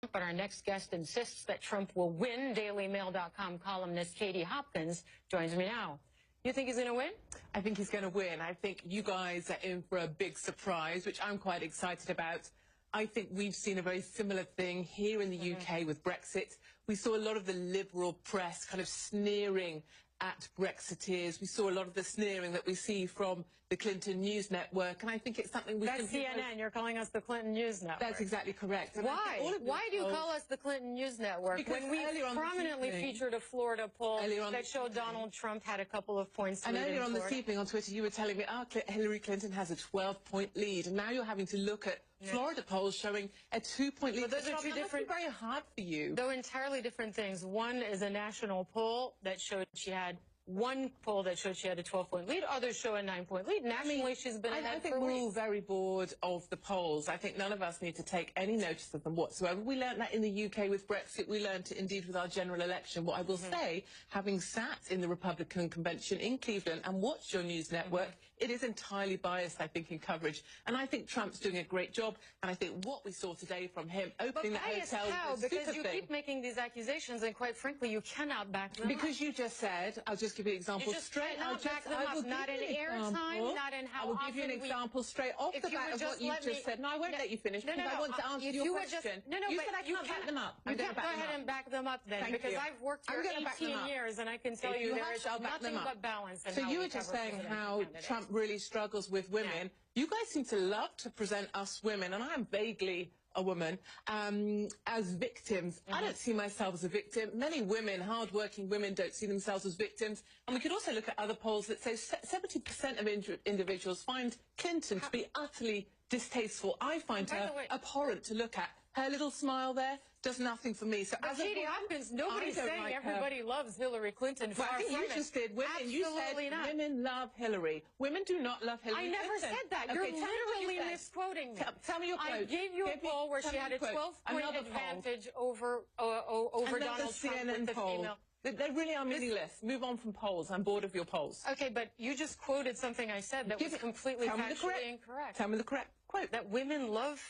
But our next guest insists that Trump will win. DailyMail.com columnist Katie Hopkins joins me now. You think he's going to win? I think he's going to win. I think you guys are in for a big surprise, which I'm quite excited about. I think we've seen a very similar thing here in the UK with Brexit. We saw a lot of the liberal press kind of sneering at Brexiteers. We saw a lot of the sneering that we see from the Clinton News Network, and I think it's something we That's CNN. You're calling us the Clinton News Network. That's exactly correct. And why? Why do you call us the Clinton News Network when we prominently featured a Florida poll that showed Donald Trump had a couple of points to lead in Florida? And earlier on this evening on Twitter, you were telling me, Hillary Clinton has a 12-point lead, and now you're having to look at Florida polls showing a 2-point lead. But those are two different. Very hard for you. Though entirely different things. One is a national poll that showed she had. One poll that showed she had a 12-point lead, others show a 9-point lead. Nationally, she's been ahead I think for we're weeks. all very bored of the polls. I think none of us need to take any notice of them whatsoever. We learned that in the UK with Brexit. We learned it indeed with our general election. What I will say, having sat in the Republican convention in Cleveland and watched your news network, it is entirely biased, I think, in coverage. And I think Trump's doing a great job. And I think what we saw today from him, opening the hotel, how? Because you keep making these accusations, and quite frankly, you cannot back them up. Because you just said, I'll just give you an example. Not in airtime, not in how I will give you an example straight off the bat of what you just said. No, I won't let you finish because I want to answer your question. You said I can't back them up. You can't go ahead and back them up then, because I've worked here 18 years and I can tell you there is nothing but balance. So you were just saying how Trump really struggles with women. You guys seem to love to present us women, and I am vaguely a woman, as victims. I don't see myself as a victim. Many women, hard-working women, don't see themselves as victims. And we could also look at other polls that say 70% of individuals find Clinton to be utterly distasteful. I find her abhorrent to look at. Her little smile there does nothing for me. So as Katie Hopkins, nobody's saying everybody loves Hillary Clinton. Well, I think you just did. Women, you said women love Hillary. Women do not love Hillary Clinton. I never said that. You're literally misquoting me. Tell me your quote. I gave you a poll where she had a 12-point advantage over Donald Trump with the female. They really are meaningless. Move on from polls. I'm bored of your polls. Okay, but you just quoted something I said that was completely factually incorrect. Tell me the correct quote. That women love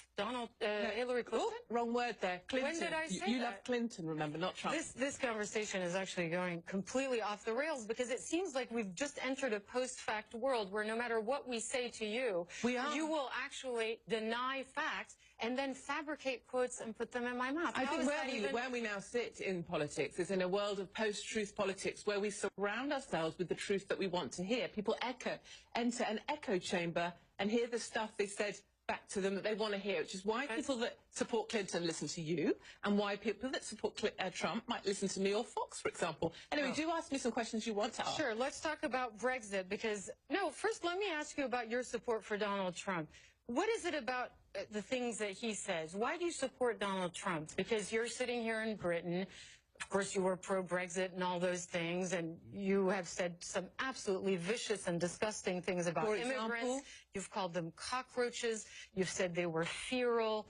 Hillary Clinton? Oh, wrong word there. Clinton. When did I say You love Clinton, remember, not Trump. This conversation is actually going completely off the rails because it seems like we've just entered a post-fact world where no matter what we say to you, you will actually deny facts and then fabricate quotes and put them in my mouth. I think where we now sit in politics is in a world of post-truth politics where we surround ourselves with the truth that we want to hear. People enter an echo chamber and hear the stuff they said back to them that they want to hear, which is why people that support Clinton listen to you, and why people that support Trump might listen to me or Fox, for example. Anyway, do ask me some questions you want to ask. Sure, let's talk about Brexit, because, first let me ask you about your support for Donald Trump. What is it about the things that he says? Why do you support Donald Trump? Because you're sitting here in Britain. Of course, you were pro-Brexit and all those things, and you have said some absolutely vicious and disgusting things about immigrants. You've called them cockroaches. You've said they were feral.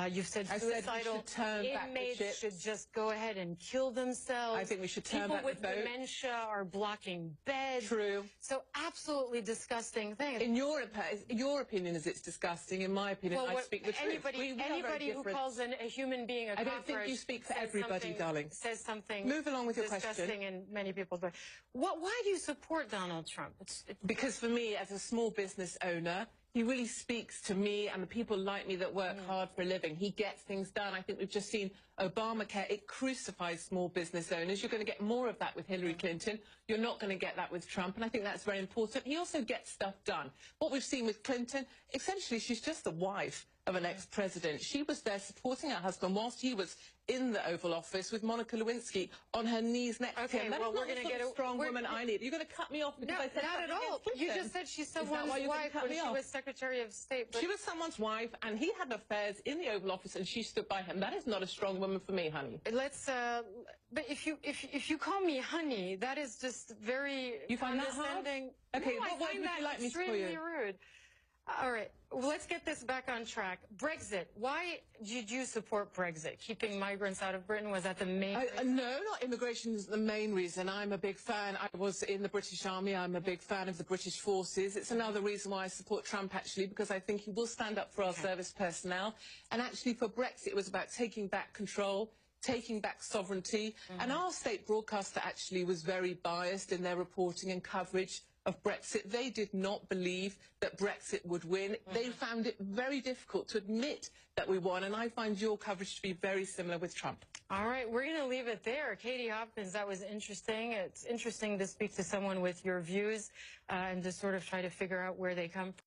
You've said suicidal inmates should just go ahead and kill themselves. I think we should turn back the vote. People with dementia are blocking beds. True. So absolutely disgusting things. In your opinion is it's disgusting. In my opinion, I speak the truth. Anybody who calls a human being a cockroach, I don't think you speak for everybody, darling. Says something. Move along with your disgusting in many people's way. Why do you support Donald Trump? Because for me, as a small business owner, he really speaks to me and the people like me that work hard for a living. He gets things done. I think we've just seen Obamacare. It crucifies small business owners. You're going to get more of that with Hillary Clinton. You're not going to get that with Trump, and I think that's very important. He also gets stuff done. What we've seen with Clinton, essentially, she's just the wife of an ex-president. She was there supporting her husband whilst he was in the Oval Office with Monica Lewinsky on her knees next to him. Well, we're going to get a strong woman I need. You're going to cut me off because I said not at all. You just said she's someone's wife when she was Secretary of State. She was someone's wife, and he had affairs in the Oval Office, and she stood by him. That is not a strong woman for me, honey. But if you call me honey, that is just very condescending. Okay, what word would you like me to call you? Extremely rude. All right, well, let's get this back on track. Brexit. Why did you support Brexit? Keeping migrants out of Britain, was that the main reason? No, not immigration is the main reason. I'm a big fan. I was in the British Army. I'm a big fan of the British forces. It's another reason why I support Trump, actually, because I think he will stand up for our service personnel. And actually, for Brexit, it was about taking back control, taking back sovereignty. And our state broadcaster actually was very biased in their reporting and coverage of Brexit. They did not believe that Brexit would win. They found it very difficult to admit that we won, and I find your coverage to be very similar with Trump. All right, we're going to leave it there. Katie Hopkins, that was interesting. It's interesting to speak to someone with your views and to sort of try to figure out where they come from.